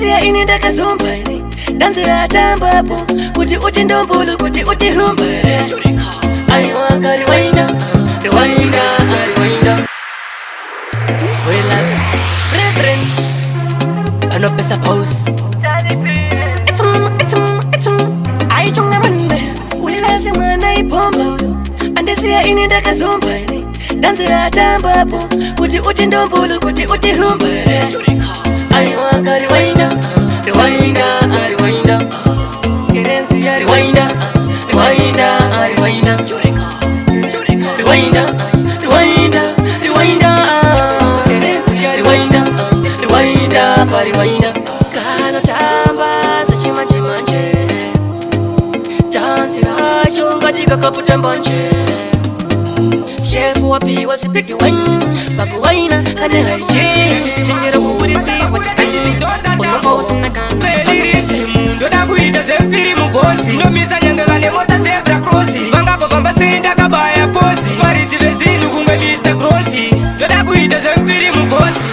andisiya ini ndakazomba ini danzira tambapo kuti uti ndombolo kuti uti rumba aiwanga riwainda riwainda riwainda Relax Reverend anopesa pose aichunga mande ulilazi mwana ipomba andisiya ini ndakazomba ini danzira tambapo kuti uti ndombolo kuti uti rumba aiwanga riwainda riwainda riwainda kerenzi ya riwainda riwainda riwainda riwainda riwainda riwainda kerenzi ya riwainda riwainda riwainda kana tamba sachima chimanje tanzi racho katika kaputa mbanje shefu wapi wasipiki wine bakuwaina kane haiji chenjera kuburisi wachikanji unomo usinakana felirisi mundo dakuita zefiri mubosi nomisa nyange vale mota zebra crossi vangapo vamba senda kabaya posi marizi vezinu kumbe Mr. Crossi dodakuita zefiri mubosi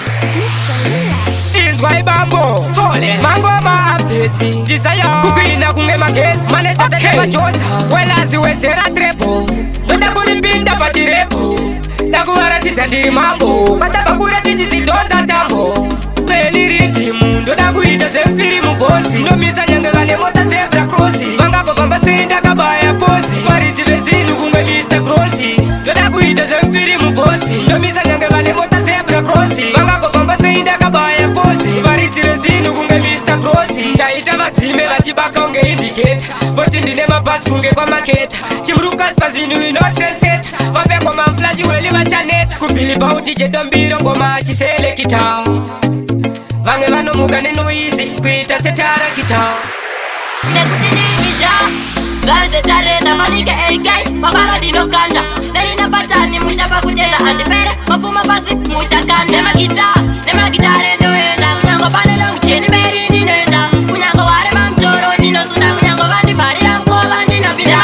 inzwa ibambo stole mangoma updates ndisaya kukwina kunge magesi maneja takeba josa welazi wezera treble ndodakulipinda patirepo ndakuvaratidza ndiri mambo matabakura tichizidonza tambo feliriti mundo dakuita zefiri mubosi nomisa nyange vale mota zebra crossi vangapo vamba senda kabaya posi maridzi vezinu kumbe Mr. Crossi ndodakuita zefiri mubosi nomisa nyange vale mota zebra crossi vangapo vamba senda kabaya posi maridzi vezinu kunge Mr. Crossi ndaita vadzime vachibaka unge indicate voti ndine mabhasi kunge kwamaketa chimurukasi pazvinhu inotrenseta vapengwa maflashi weli vachanet kubilipa uti chedombiro ngoma achiselekita vange vanomuka nenoizi kuita setarakita nekutinisha vazetarenda vanike AK mabara ndinokanda nerina patani muchapa kutena andipere mafuma pasi muchakanda nemagitare ndoenda kunyango panela kucheni meri ndinoenda kunyango warema mtoro ndinosunda kunyango vandivharira mkova ndinopinda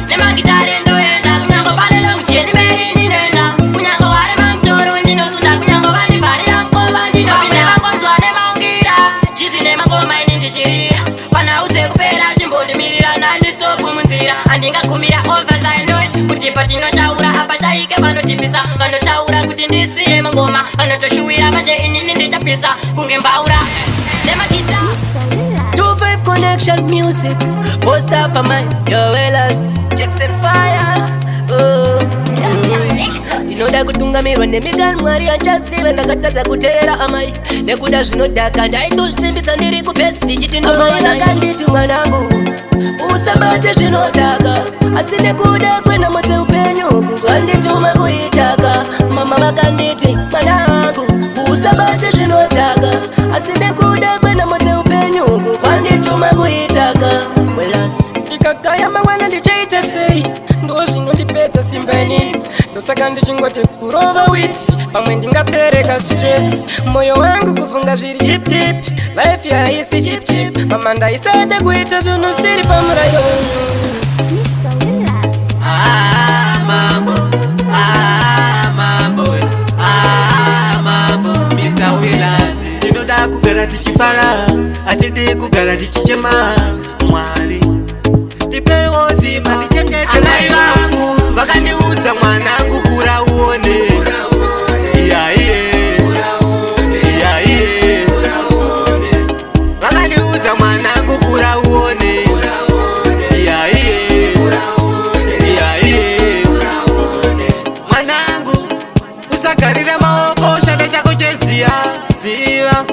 nemagitare ndoenda kunyango panela kucheni meri ndinoenda kunyango warema mtoro ndinosunda kunyango vandivharira mkova ndinopinda vangonzwa nemaungira chizi nemangoma ini ndishirira panauze kupera chimbondimirira nandistopu munzira andingakumira overside kuti patinoshaura apa shaike vanotipisa vanotaura kuti ndisiye mangoma vanotoshuwira manje inini ndichapisa kunge mbaura nemakita 25 connection music post up a mind your wellers Jackson fire inoda kutungamirwa nemigan mwari anchasive ndakatadza kuteera amai nekuda zvinodhaka ndaikusimbisa ndiri kupesi ndichiti ndomai vakanditi mwanangu usabate zvinodhaka asi nekuda kwena mudze upenyu kukandituma kuitaka mama vakanditi mwanangu usabate zvinodhaka asi nekuda kwena mudze upenyu kukandituma kuitaka welasi ndikagaya mangwana ndichaita sei ndo zvinondipedza simbani ndosaka ndichingoti kurova wit pamwe ndingapereka stress moyo wangu kufunga zviri chipchip life yaisi chipchip mama ndaisade kuita zvinhu siri pamurayo mambo Mr. Willas tinoda kugara tichifara atidi kugara tichichema mwari tipewo zima ndichengete amai vangu vakandiudza mwanangu kura uone vakandiudza mwanangu kura uone mwanangu usagarire maoko shande chako cheziya ziva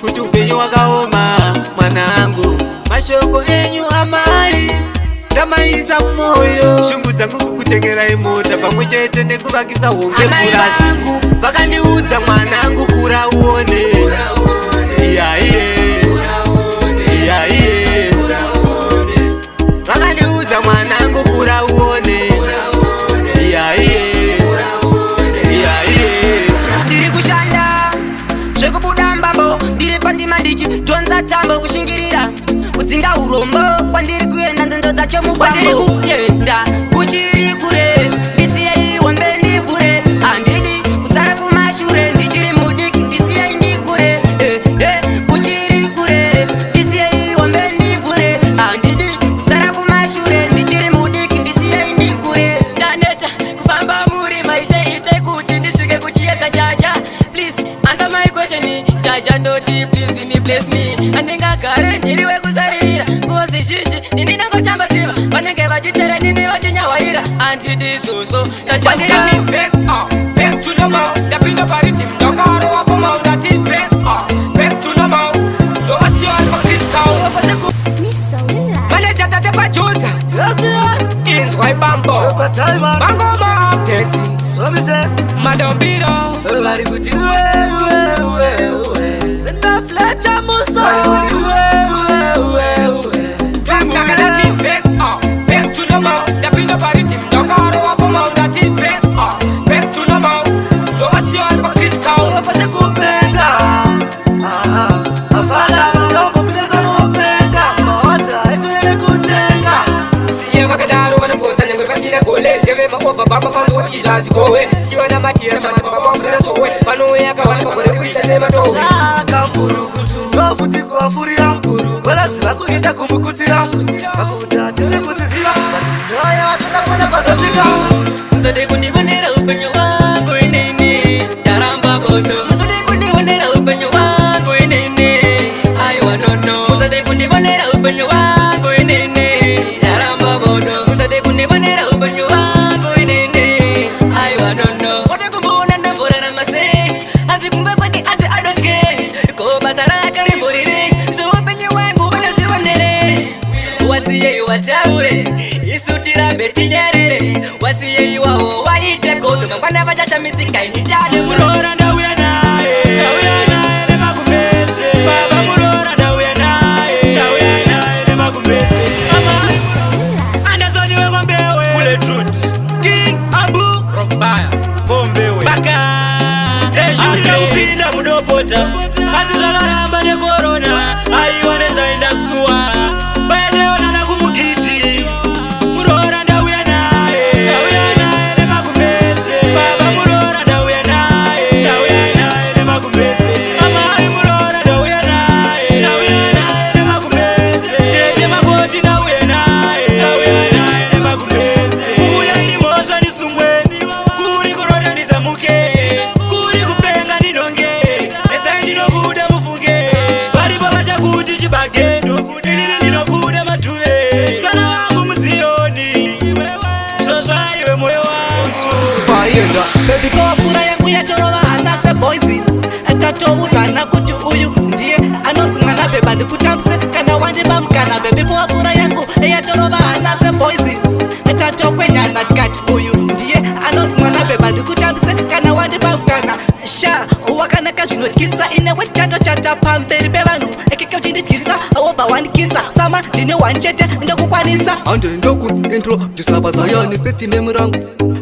kuti upenyu wakaoma mwanangu mashoko enyu amai ndamaisa moyo shungu dzangu kukutengerai mota pamwe chete nekuvakisa honge purasi vakandiudza mwanangu kura uone vakandiudza mwanangu kura uone ndiri kushanda zvekubuda mbambo ndiri pandima ndichitonza tambo kushingirira kudzinga urombo kwandiri kuenda nzendo dzacho mufambo kuenda kuchiri kure ndisiyei wambe ndivhure handidi kusara kumashure ndichiri mudiki ndisiyei ndikure kuchiri kure destiny. Jaja ndoti please me bless me. Andingagare ndiriwe kusarira ngozi zhinji nini nangotambadziva vanenge vachitere nini vachinyawaira andidisvosvo Ndati back to normal. Ndapinda paritim ndakaro wafoma ungati back to normal. Ndovasiwana pacritical. Manager tate pajuza inzwa ibambo bango maaptesi madombiro vari kuti ndaflecha muso saka ndati back to normal. Ndapinda paritim ndakaro wafoma ungati back to normal. Ndovasiwana pacritical. pasekupenga afala valombo minezanopenga mawata aitoere kutenga siye vakadaro vanoposa nyangwe pasina gole ndeve maova baba fandoizazigowe chiwana matira tamatibabafurira sowe panouya akawanda magore kuita sematowe saka mpurukutu ndofuti kuvafurira mpuru kwelaziva kuita kumukutira vakuta tisi kuziziva vatinoya vatoda kuenda kwazosvika nzode kundivonera upenyu wangu inini ndaramba bodo nzode kundivonera upenyu wangu inini aiwa nono nzode kundivonera upenyu wangu inini ndaramba bodo nzode kundivonera upenyu wangu inini aiwa nono ode kumboona ndamborara mase asi kumba kwake asi adotye ko basa rake rimborire zvoupenyu wangu unozvionere wasiyei wataure isu tirambe tinyerere wasiyei iwawo waite godo mangwana vachachamisika initane murora ndauya naye nemakumbese baba murora ndauya naye nemakumbese andazoniwe kwambewe kule trut king abu rombaya bombewe baka ndezvurira kupinda mudopota asi zvakaramba nekorona aiwa nezaenda kusuwa baedeonana kumugiti murora ndauya naye nemakumbese baba murora ndauya naye nemakumbese amai murora ndauya naye nemakumbese tete makoti ndauya naye nemakumbese kuya iri mhosva ndisungweni kuri kurota ndizamuke kuri kupenga ndinonge edzai ndinokuda mufunge varipo vachakuti chibagendo inini ndinokuda madhuve sikana wangu muziyoni zvozvaiwe moyo wangu paenda bebikowapfura yangu yatorova hana seboisi tatoudzana kuti uyu ndiye anonzi mwana beba ndikutambise kana wandipa mukana bebikowapfura yangu yatorova hana seboisi tatokwenyana tikati uyu ndiye anonzi mwana beba ndikutambise kana wandipa mukana sha wakanaka zvinotyisa ine wetitato chata pamberi pevanhu ekeke uchindityisa wobva wandikisa sama ndine wanchete ndokukwanisa handenda kuintrodusa vazayani petine murangu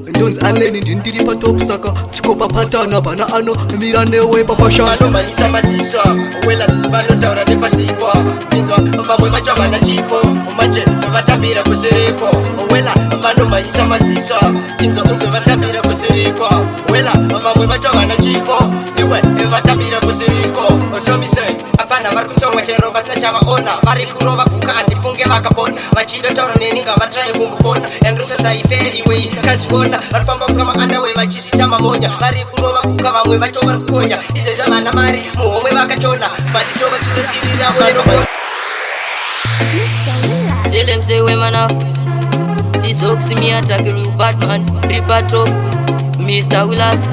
ndonzi aleni ndindiri patop saka chikopa patana vana ano mira newe papashana vanomhanyisa maziso wela vanotaura nepasipo inzwa vamwe vacho havana chipo manje vatambira kusereko wela vanomhanyisa maziso inzwa unzwe vatambira kusereko wela vamwe vacho havana chipo iwe vatambira kusereko somisei apana vari kutsonga chero vasina chavaona vari kurova kuka andifunge vakapona vachidotaura neni ngavatrai kumbukona endrosesaife iwei kazviona vari famba kukama andawe vachizvita mamonya vari kurova kuka vamwe vacho vari kukonya izvezva vana mari muhomwe vakachona vatitova tinodirira Tell them say we man off. This hoax me attacking you Batman, Ripato, Mr. Willas.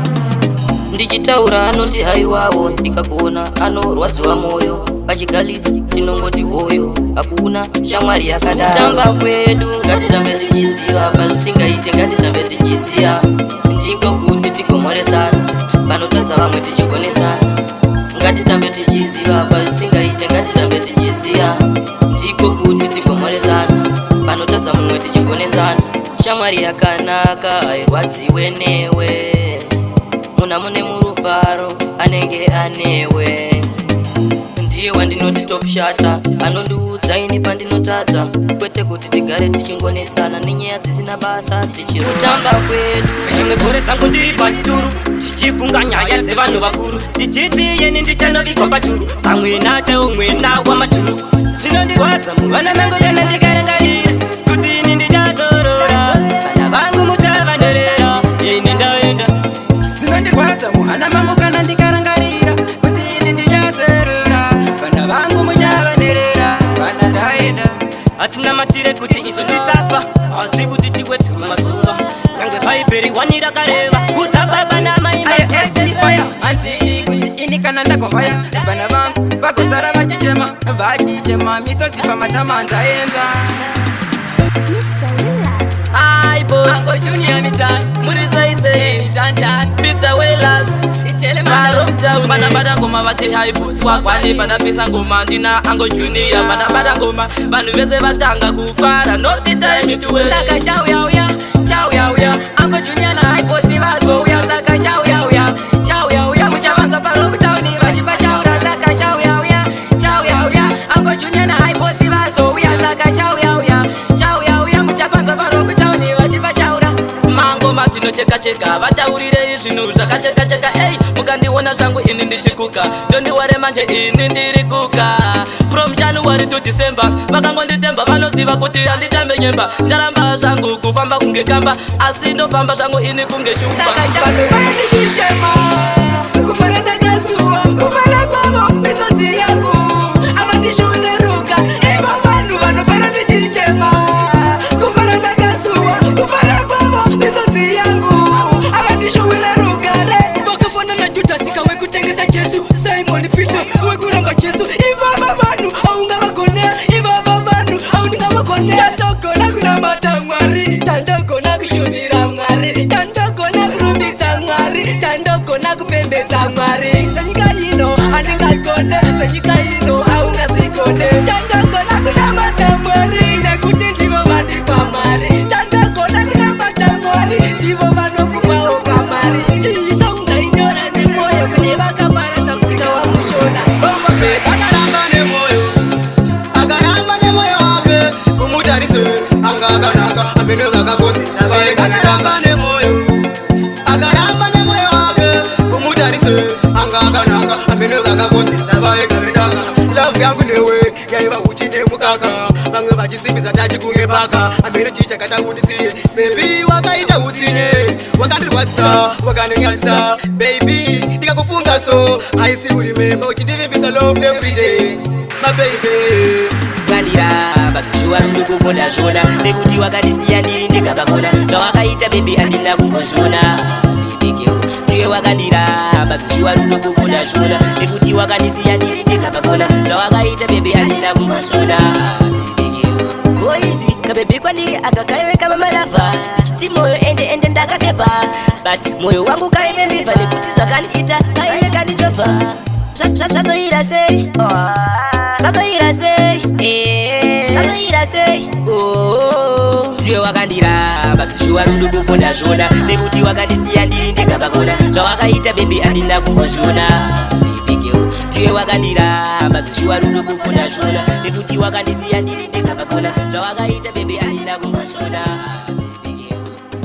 Ndichitaura anoti haiwawo ndikagona anorwadziwa moyo pachigalitsi tinongoti hoyo hakuna shamwari yakadaro tamba kwedu ngatitambe tichiziva pazvisingaite ngatitambe tichiziya ndiko kuti tigomhoresana panotadza vamwe tichigonesana ngatitambe tichiziva pazvisingaite ngatitambe tichiziya ndiko kuti tigomhoresana panotadza mumwe tichigonesana shamwari yakanaka hairwadziwe newe muna mune murufaro anenge anewe ndiye wandinoti top shata anondiudza ini pandinotadza kwete kuti tigare tichingonetsana nenyaya dzisina basa tichirotamba kwedu rimwe gore zangu ndiri pachituru tichifunga nyaya dzevanhu vakuru ndichiti yeni ndichanovigwa pachuru pamwe nacho umwena wamachuru zvinondirwadza muvana mangu ndena ndikarangarira kuti ini ndichazorora vana vangu mutavanderera ini ndaenda zvinondirwadza muhana mangu kana ndikarangarira kuti namatire kuti izo ndisapa asi kuti tiwetse masuva nyangwe paiperi wanira kareva kudza baba namai fire anti kuti ini kana ndakovaya vana vangu vakusara vachichema misodzi pamatama ndaenza Hi boss, Uncle Junior nitan, muri say nitan, Mr. Wellers, itele maro down. Bada ngoma bati hi boss, wakwani bada pisa ngoma ndina Uncle Junior, bada ngoma, banu veze batanga kufara, not the time to wait. Saka chau ya, Uncle Junior na hi boss bazo ya, saka chau ya, muchabanza paro down ni bachipa shaura, saka chau ya, Uncle Junior na hi boss bazo ya, saka chau ya, muchabanza paro cheka vataurire izvinhu zvakacheka ei mukandiona zvangu ini ndichikuka ndondiware manje ini ndiri kuka from January to December vakangonditemba vanoziva kuti handitambe nyemba ndaramba zvangu kufamba kunge kamba asi ndofamba zvangu ini kunge shumba kufara ndakazuwa kufara kwavo misodzi yangu avandishuvireruka ivo vanhu vanofara ndichichema kufara ndakazuwa kufara kwavo misodzi yangu avandishuwira rugare vakafana na Judasika wekutengesa Jesu Simon Peter wekuramba Jesu ivava vanhu aungavagone ivava vanhu aundingavagone tandogona kunamata Mwari tandogona kushumira Mwari tandogona kurumbidza Mwari tandogona kupembedza Mwari senyika ino handingagone senyika ino aungazvigone tandogona kunamata Mwari nekuti ndivo vandipa mari tandogona kunamata Mwari ndivo vanokupawo kamari isonga inyora nemoyo kune vakaparadza musika wamushona akaramba nemoyo wake kumutarise anga akanaka amene vakakonzeresa vaye akaramba nemoyo wake kumutarise anga akanaka amene vakakonzeresa vaye kavedaka lavu yangu newe yaiva uchi nemukaka vamwe vachisimbisa tachikunge paka amene chichakataundisiye bebi wakaita utsinye wakandirwadzisa wakandinyatsisa baby ndikakufunga so I still remember uchindivimbisa love every day my baby kandira bazvishuwa rundo kufunda zvona nekuti wakandisiya ndiri ndikabakona zvawakaita bebi andina kumbozvona tiwe wakandira bazvishuwa rundo kufunda zvona nekuti wakandisiya ndiri ndikabakona zvawakaita bebi andina kumbozvona boizi kabebi kwandiri akakaiweka mamalava chiti moyo ende ndakapepa but moyo wangu kaivembiva nekuti zvakandiita kaiweka nditobva zvazoira sei tiwe wakandira bazvishuwa rundo kufunda zvona nekuti wakandisiya ndiri ndikabakona zvawakaita bebi andina kumbozvona tiwe wakandira bazvishuwa rundo kufunda zvona nekuti wakandisiya ndiri ndikabakona zvawakaita bebi andina kumbozvona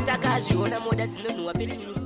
takazviona moda dzinonhuwa peri